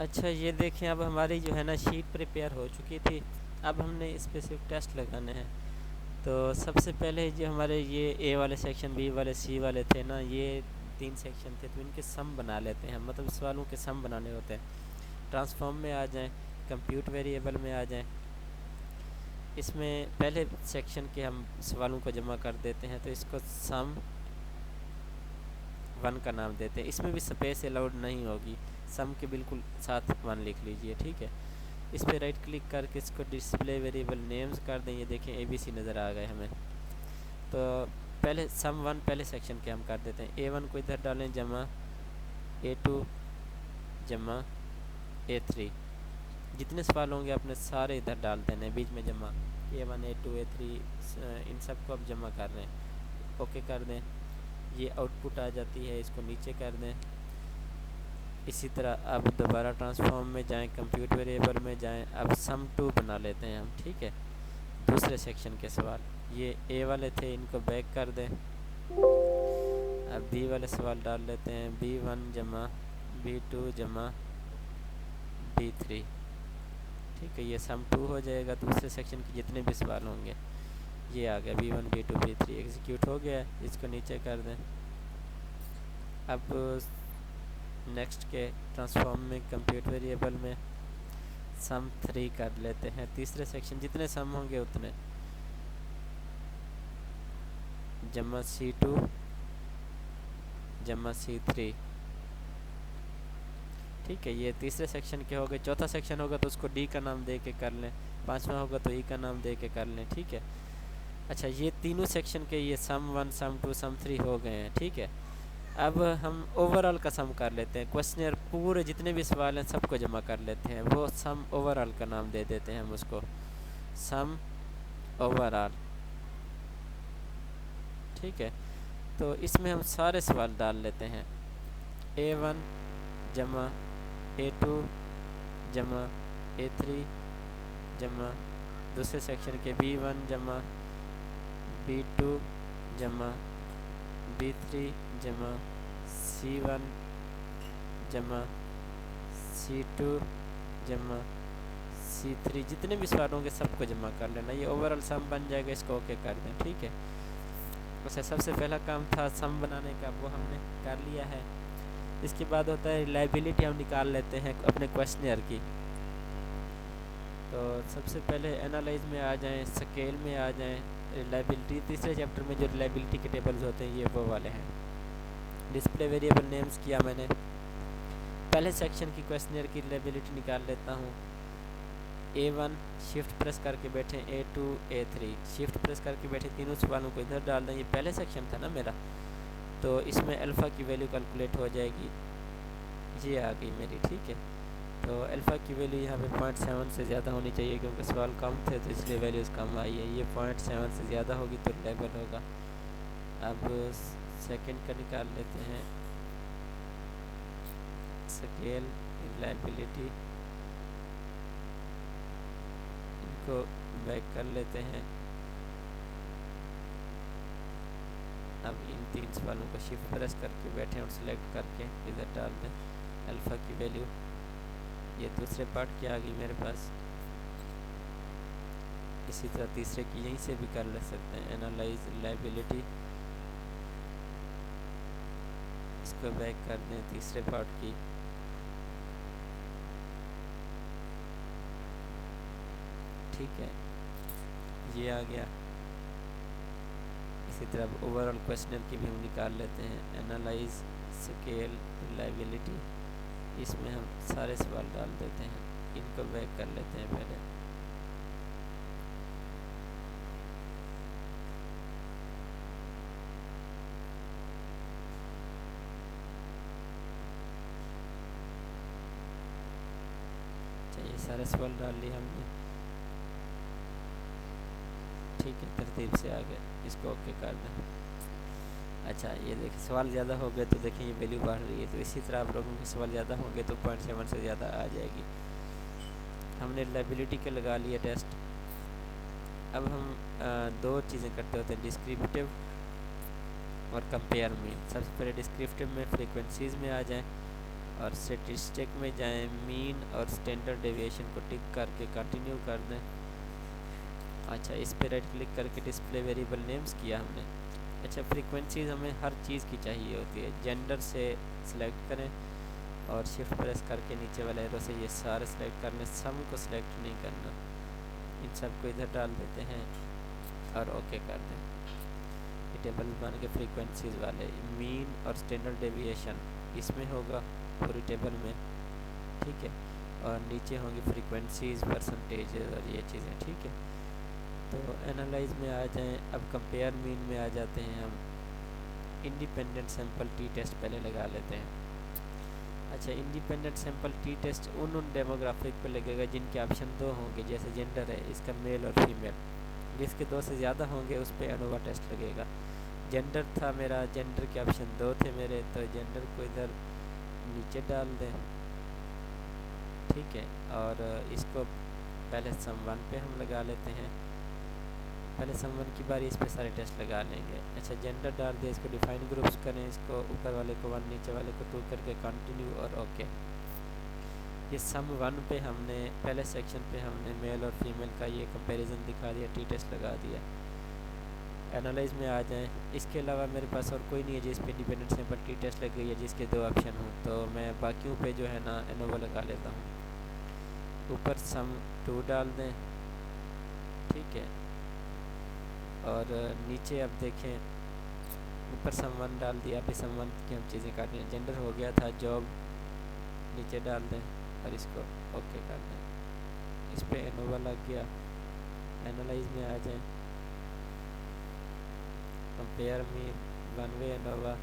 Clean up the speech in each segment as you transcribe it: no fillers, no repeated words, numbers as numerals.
अच्छा ये देखें, अब हमारी जो है ना शीट प्रिपेयर हो चुकी थी। अब हमने इस पे सिर्फ टेस्ट लगाने हैं। तो सबसे पहले जो हमारे ये ए वाले सेक्शन, बी वाले, सी वाले थे ना, ये 3 सेक्शन थे, तो इनके सम बना लेते हैं। मतलब सवालों के सम बनाने होते हैं। ट्रांसफॉर्म में आ जाएं, कंप्यूट वेरिएबल में आ जाएं। इसमें पहले सेक्शन के हम सवालों को जमा कर देते हैं, तो इसको सम 1 का नाम देते हैं। इसमें भी स्पेस अलाउड नहीं होगी, सम के बिल्कुल साथ 1 लिख लीजिए, ठीक है। इस पर राइट क्लिक करके इसको डिस्प्ले वेरिएबल नेम्स कर दें। ये देखें ABC नज़र आ गए हमें। तो पहले सम 1 पहले सेक्शन के हम कर देते हैं। A1 को इधर डालें, जमा A2 जमा A3। जितने सवाल होंगे आपने सारे इधर डाल देने, बीच में जमा A1 A2 A3, इन सब को अब जमा कर रहे हैं। ओके कर दें। ये आउटपुट आ जाती है, इसको नीचे कर दें। इसी तरह अब दोबारा ट्रांसफॉर्म में जाएं, कंप्यूट वेरिएबल में जाएं। अब सम 2 बना लेते हैं हम, ठीक है। दूसरे सेक्शन के सवाल ये ए वाले थे, इनको बैक कर दें। अब बी वाले सवाल डाल लेते हैं। B1 जमा B2 जमा B3, ठीक है। ये सम 2 हो जाएगा। दूसरे सेक्शन के जितने भी सवाल होंगे ये आ गया। B1 B2 B3 एग्जीक्यूट हो गया। इसको नीचे कर दें। अब नेक्स्ट के ट्रांसफॉर्म में कंप्यूट वेरिएबल में सम 3 कर लेते हैं। तीसरे सेक्शन जितने सम होंगे उतने, जमा C2 जमा C3, ठीक है। ये तीसरे सेक्शन के हो गए। चौथा सेक्शन होगा तो उसको D का नाम दे के कर लें। पांचवा होगा तो E का नाम दे के कर लें, ठीक है। अच्छा ये तीनों सेक्शन के ये सम 1 सम 2 सम 3 हो गए हैं, ठीक है। अब हम ओवरऑल का सम कर लेते हैं। क्वेश्चनर पूरे जितने भी सवाल हैं सबको जमा कर लेते हैं। वो सम ओवरऑल का नाम दे देते हैं हम उसको, सम ओवरऑल, ठीक है। तो इसमें हम सारे सवाल डाल लेते हैं। A1 जमा A2 जमा A3 जमा दूसरे सेक्शन के B1 जमा B2 जमा B3 जमा C1 जमा C2 जमा C3। जितने भी सवाल होंगे सबको जमा कर लेना। ये ओवरऑल सम बन जाएगा। इसको ओके कर दें, ठीक है। वैसे सबसे पहला काम था सम बनाने का, वो हमने कर लिया है। इसके बाद होता है रिलायबिलिटी, हम निकाल लेते हैं अपने क्वेश्चनर की। तो सबसे पहले एनालाइज में आ जाएं, स्केल में आ जाएं, रिलायबिलिटी तीसरे चैप्टर में जो रिलायबिलिटी के टेबल्स होते हैं ये वो वाले हैं। डिस्प्ले वेरिएबल नेम्स किया मैंने। पहले सेक्शन की क्वेश्चनर की रिलायबिलिटी निकाल लेता हूँ। A1 शिफ्ट प्रेस करके बैठे, A2 A3 शिफ्ट प्रेस करके बैठे, तीनों सवालों को इधर डाल दें। ये पहले सेक्शन था ना मेरा, तो इसमें अल्फ़ा की वैल्यू कैलकुलेट हो जाएगी। ये आ गई मेरी, ठीक है। तो अल्फ़ा की वैल्यू यहाँ पे 0.7 से ज़्यादा होनी चाहिए, क्योंकि सवाल कम थे तो इसलिए वैल्यूज़ कम आई है। ये 0.7 से ज़्यादा होगी तो लेवल होगा। अब सेकंड का निकाल लेते हैं, स्केल रिलायबिलिटी, इनको बैक कर लेते हैं। अब इन 3 सवालों को शिफ्ट प्रेस करके बैठे और सिलेक्ट करके इधर डाल दें अल्फ़ा की वैल्यू। ये दूसरे पार्ट की आ गई मेरे पास। इसी तरह तीसरे की यहीं से भी कर ले सकते हैं, एनालाइज रिलायबिलिटी, इसको बैक कर दें तीसरे पार्ट की। ठीक है, ये आ गया। इसी तरह ओवरऑल क्वेश्चनर की भी हम निकाल लेते हैं, एनालाइज स्केल रिलायबिलिटी, इसमें हम सारे सवाल डाल देते हैं। इनको बैक कर लेते हैं पहले। ये सारे सवाल डाल लिए हमने, ठीक है, तरतीब से आ गए। इसको ओके कर दें। अच्छा ये देखिए सवाल ज़्यादा हो गए तो देखिए ये वैल्यू बढ़ रही है। तो इसी तरह आप लोगों के सवाल ज़्यादा होंगे तो 0.7 से ज़्यादा आ जाएगी। हमने रिलायबिलिटी के लगा लिया टेस्ट। अब हम दो चीज़ें करते होते हैं, डिस्क्रिप्टिव और कंपेयर में। सबसे पहले डिस्क्रिप्टिव में फ्रीक्वेंसीज़ में आ जाएं और स्टैटिस्टिक में जाएं, मीन और स्टैंडर्ड डेविएशन को टिक करके कंटिन्यू कर दें। अच्छा, इस पे राइट क्लिक करके डिस्प्ले वेरिएबल नेम्स किया हमने। अच्छा, फ्रीक्वेंसीज हमें हर चीज़ की चाहिए होती है। जेंडर से सिलेक्ट करें और शिफ्ट प्रेस करके नीचे वाले एरो से ये सारे सिलेक्ट करने, सम को सिलेक्ट नहीं करना। इन सब को इधर डाल देते हैं और ओके कर दें। ये टेबल बन के फ्रीक्वेंसीज वाले मीन और स्टैंडर्ड डेविएशन इसमें होगा पूरी टेबल में, ठीक है। और नीचे होंगी फ्रीक्वेंसीज, परसेंटेज और ये चीज़ें, ठीक है। तो एनालाइज में आ जाएं। अब कंपेयर मीन में आ जाते हैं हम। इंडिपेंडेंट सैंपल टी टेस्ट पहले लगा लेते हैं। अच्छा, इंडिपेंडेंट सैंपल टी टेस्ट उन डेमोग्राफिक पे लगेगा जिनके ऑप्शन 2 होंगे, जैसे जेंडर है इसका मेल और फीमेल। जिसके 2 से ज़्यादा होंगे उस पर एनोवा टेस्ट लगेगा। जेंडर था मेरा, जेंडर के ऑप्शन 2 थे मेरे, तो जेंडर को इधर नीचे डाल दें, ठीक है। और इसको पहले सम 1 पे हम लगा लेते हैं। पहले सम 1 की बारी इस पे सारे टेस्ट लगा लेंगे। अच्छा, जेंडर डाल दिया, इसको डिफाइन ग्रुप्स करें, इसको ऊपर वाले को 1, नीचे वाले को 2 करके कंटिन्यू और ओके। ये सम 1 पे हमने पहले सेक्शन पे हमने मेल और फीमेल का ये कंपैरिजन दिखा दिया, टी टेस्ट लगा दिया। एनालाइज में आ जाएं। इसके अलावा मेरे पास और कोई नहीं है जिस पे इंडिपेंडेंट सैंपल टी टेस्ट लग गई है, जिसके 2 ऑप्शन हों, तो मैं बाकियों पे जो है ना एनोवा लगा लेता हूँ। ऊपर सम 2 डाल दें, ठीक है। और नीचे अब देखें, ऊपर सम 1 डाल दिया। अभी सम 1 की हम चीज़ें काट रहे हैं। जेंडर हो गया था, जॉब नीचे डाल दें और इसको ओके कर दें। इस पे एनोवा लग गया। एनालाइज में आ जाएं। Compare mean, one way ANOVA,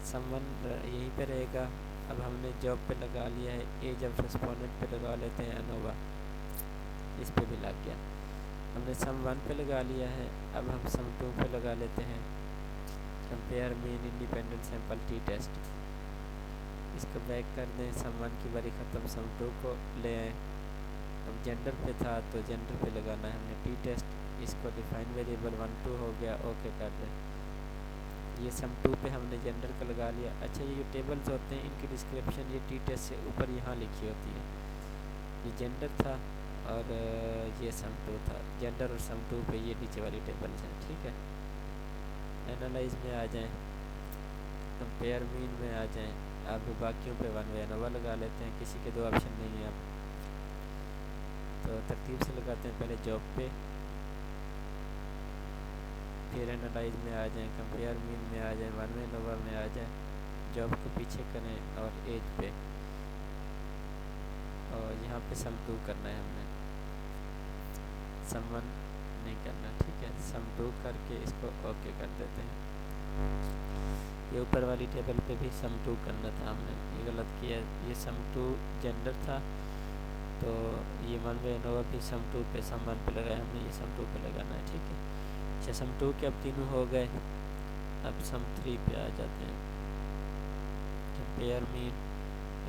some 1 यहीं पे रहेगा। अब हमने जॉब पे लगा लिया है। एज ऑफ रेस्पोंडेंट पे लगा लेते हैं एनोवा, इस पे भी लग गया। हमने सम 1 पे लगा लिया है। अब हम सम 2 पे लगा लेते हैं। Compare mean independent sample T test, इसको बैक कर दें। सम 1 की बारी ख़त्म, सम 2 को ले आए। अब जेंडर पे था तो जेंडर पे लगाना है हमने टी टेस्ट। इसको डिफाइन वेरिएबल 1 2 हो गया, ओके कर दें। ये सम 2 पे हमने जेंडर का लगा लिया। अच्छा, ये जो टेबल्स होते हैं इनकी डिस्क्रिप्शन ये टी टेस्ट से ऊपर यहाँ लिखी होती है। ये जेंडर था और ये सम 2 था। जेंडर और सम 2 पे ये नीचे वाली टेबल्स हैं, ठीक है। एनालाइज में आ जाएं। कंपेयर मीन में आ जाएं। अब बाकियों पे वन वे एनोवा लगा लेते हैं। किसी के 2 ऑप्शन नहीं है अब, तो तरतीब से लगाते हैं। पहले जॉब पे, फिर एनालाइज में आ जाएं। कंपेयर मीन में आ जाएं, वन वे एनोवा में आ जाएं। जॉब को पीछे करें और एज पे, और यहाँ पे सम 2 करना है हमने, सम 1 नहीं करना, ठीक है। सम 2 करके इसको ओके कर देते हैं। ये ऊपर वाली टेबल पे भी सम 2 करना था हमने, ये गलत किया। ये सम 2 जेंडर था, तो ये वन वे एनोवा भी सम 2 पे, सम 1 पे लगाया हमने, ये सम 2 पे लगाना है, ठीक है। अच्छा, सम 2 के अब तीनों हो गए। अब सम 3 पे आ जाते हैं। Compare mean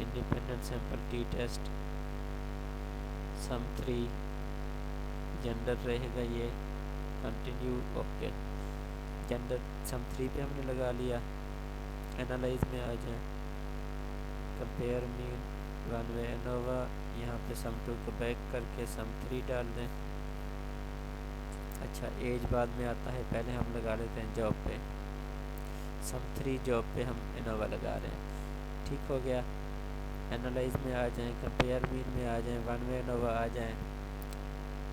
independent sample T test, some 3, gender रहेगा ये, कंटिन्यू ओके। जेंडर सम 3 पे हमने लगा लिया। एनालाइज में आ जाए। Compare mean, one way ANOVA, यहाँ पे सम 2 को बैक करके सम 3 डाल दें। अच्छा, एज बाद में आता है, पहले हम लगा लेते हैं जॉब पे। सम 3 जॉब पे हम एनोवा लगा रहे हैं, ठीक हो गया। एनालाइज में आ जाएं। कंपेयर मीन में आ जाएं। वन वे एनोवा आ जाएं।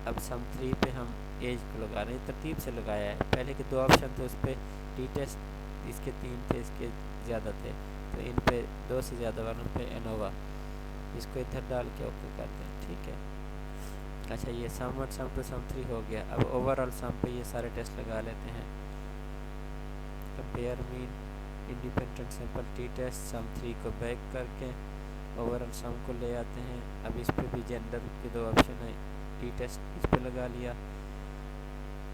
अब सम 3 पे हम एज को लगा रहे हैं, तरतीब से लगाया है। पहले के 2 ऑप्शन थे, उस पर टी टेस्ट इसके 3 थे, इसके ज़्यादा थे, तो इन पे 2 से ज़्यादा वालों पे एनोवा, इसको इधर डाल के ओके कर दें, ठीक है। अच्छा, ये सम 1 सम 2 सम 3 हो गया। अब ओवरऑल सम पे ये सारे टेस्ट लगा लेते हैं। Compare mean independent sample T test, some 3 को बैक करके ओवरऑल सम को ले आते हैं। अब इस पे भी जेंडर के 2 ऑप्शन है, टी टेस्ट इस पे लगा लिया।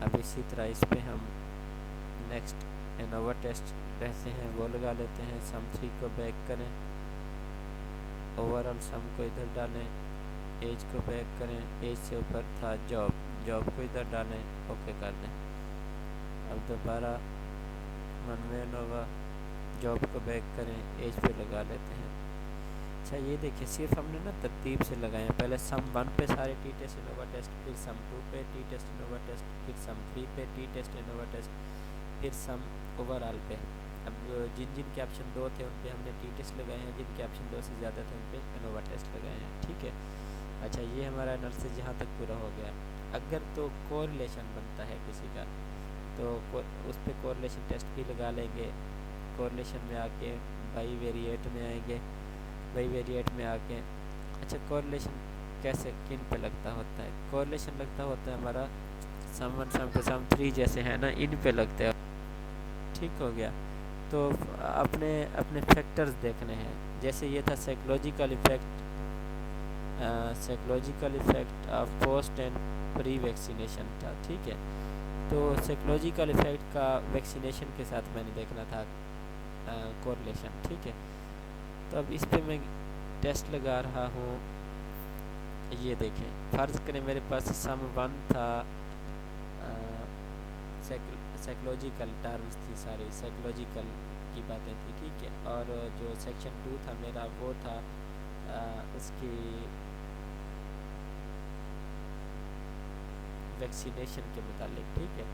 अब इसी तरह इस पे हम नेक्स्ट एनोवा टेस्ट रहते हैं वो लगा लेते हैं। सम 3 को बैक करें, ओवरऑल सम को इधर डालें, एज को बैक करें। एज से ऊपर था जॉब, जॉब को इधर डालें, ओके कर दें। अब दोबारा वन वे एनोवा, जॉब को बैक करें, एज पे लगा लेते हैं। अच्छा ये देखिए सिर्फ हमने ना तरतीब से लगाए हैं, पहले सम 1 पे सारे टी टेस्ट इनोवा टेस्ट, फिर सम 2 पे टी टेस्ट इनोवा टेस्ट, फिर सम 3 पे टी टेस्ट इनोवा टेस्ट, फिर सम ओवरऑल पे। अब जिन जिन के ऑप्शन 2 थे उन पे हमने टी टेस्ट लगाए हैं, जिनके ऑप्शन 2 से ज़्यादा थे उन पे इनोवा टेस्ट लगाए हैं, ठीक है। अच्छा ये हमारा एनालिसिस यहाँ तक पूरा हो गया। अगर तो कोरिलेशन बनता है किसी का तो उस पर कोरिलेशन टेस्ट भी लगा लेंगे। कोरिलेशन में आके बाई वेरिएट में आएंगे, बाई वेरिएट में आके अच्छा कोरिलेशन कैसे किन पे लगता होता है? कोरिलेशन लगता होता है हमारा सम 1 सम 2 सम 3 जैसे है ना, इन पे लगते हैं, ठीक हो गया। तो अपने अपने फैक्टर्स देखने हैं, जैसे ये था psychological effect of post and pre vaccination था, ठीक है। तो साइकोलॉजिकल इफेक्ट का वैक्सीनेशन के साथ मैंने देखना था कोरिलेशन, ठीक है। तो अब इस पे मैं टेस्ट लगा रहा हूँ। ये देखें, फ़र्ज़ करें मेरे पास सम 1 था, साइकोलॉजिकल टर्म्स थी, सारी साइकोलॉजिकल की बातें थी, ठीक है। और जो सेक्शन 2 था मेरा वो था उसकी वैक्सीनेशन के मुतालिक, ठीक है।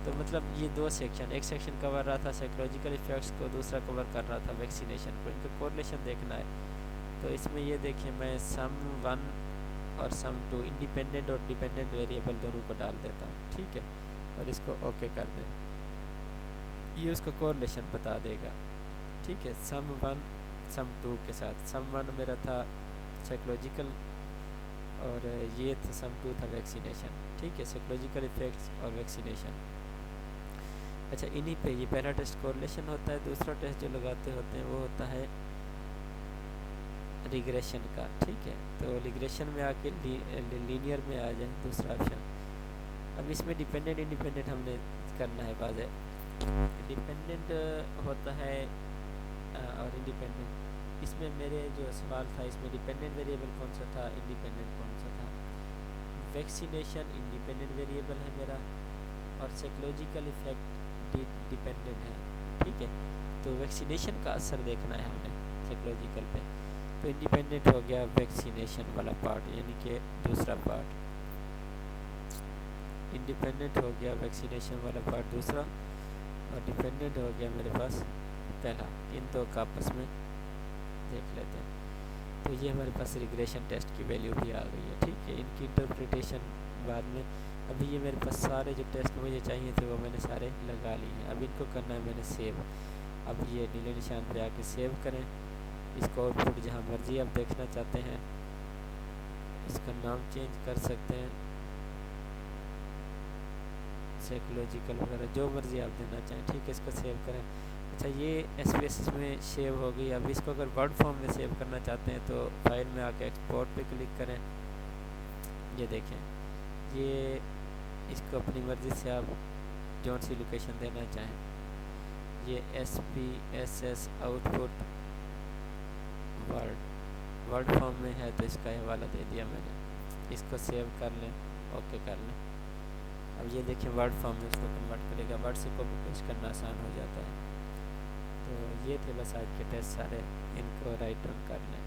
तो मतलब ये 2 सेक्शन, एक सेक्शन कवर रहा था साइकोलॉजिकल इफेक्ट्स को, दूसरा कवर कर रहा था वैक्सीनेशन को, इनका कोरिलेशन देखना है। तो इसमें ये देखिए मैं सम 1 और सम 2 इंडिपेंडेंट और डिपेंडेंट वेरिएबल दोनों को डाल देता हूँ, ठीक है, और इसको ओके कर दें। ये उसका कोरिलेशन बता देगा, ठीक है। सम 1 सम 2 के साथ सम 1 मेरा था साइकोलॉजिकल और ये था सम 2 था वैक्सीनेशन, ठीक है, साइकोलॉजिकल इफेक्ट्स और वैक्सीनेशन। अच्छा इन्हीं पे ये पहला टेस्ट कोरिलेशन होता है। दूसरा टेस्ट जो लगाते होते हैं वो होता है रिग्रेशन का, ठीक है। तो रिग्रेशन में आके लीनियर में आ जाए दूसरा ऑप्शन। अब इसमें डिपेंडेंट इंडिपेंडेंट हमने करना है, बात है डिपेंडेंट होता है और इंडिपेंडेंट। इसमें मेरे जो सवाल था इसमें डिपेंडेंट वेरिएबल कौन सा था, इंडिपेंडेंट कौन सा था? वैक्सीनेशन इंडिपेंडेंट वेरिएबल है मेरा और साइकोलॉजिकल इफेक्ट डिपेंडेंट है, ठीक है। तो वैक्सीनेशन का असर देखना है हमने साइकोलॉजिकल पे। तो इंडिपेंडेंट हो गया वैक्सीनेशन वाला पार्ट, यानी कि दूसरा पार्ट इंडिपेंडेंट हो गया, वैक्सीनेशन वाला पार्ट दूसरा, और डिपेंडेंट हो गया मेरे पास पहला। इन दो का आपस में देख लेते हैं। तो ये हमारे पास रिग्रेशन टेस्ट की वैल्यू भी आ गई है, ठीक है। इनकी इंटरप्रिटेशन बाद में, अभी ये मेरे पास सारे जो टेस्ट मुझे चाहिए थे वो मैंने सारे लगा लिए हैं। अब इनको करना है मैंने सेव। अब ये नीले निशान पे आके सेव करें। इसको आउटपुट जहाँ मर्जी आप देखना चाहते हैं, इसका नाम चेंज कर सकते हैं, साइकोलॉजिकल वगैरह जो मर्जी आप देना चाहें, ठीक है। इसको सेव करें। अच्छा ये एसपीएस में सेव हो गई। अब इसको अगर वर्ड फॉर्म में सेव करना चाहते हैं तो फाइल में आके एक्सपोर्ट पे क्लिक करें। ये देखें, ये इसको अपनी मर्ज़ी से आप जौन सी लोकेशन देना चाहें। ये SPSS आउटपुट वर्ड फॉर्म में है तो इसका हवाला दे दिया मैंने। इसको सेव कर लें, ओके कर लें। अब ये देखें वर्ड फॉर्म में इसको कन्वर्ट करेगा, वर्ड से कॉपी पेस्ट करना आसान हो जाता है। तो ये थे बस आज के टेस्ट सारे, इनको राइट डाउन कर लें।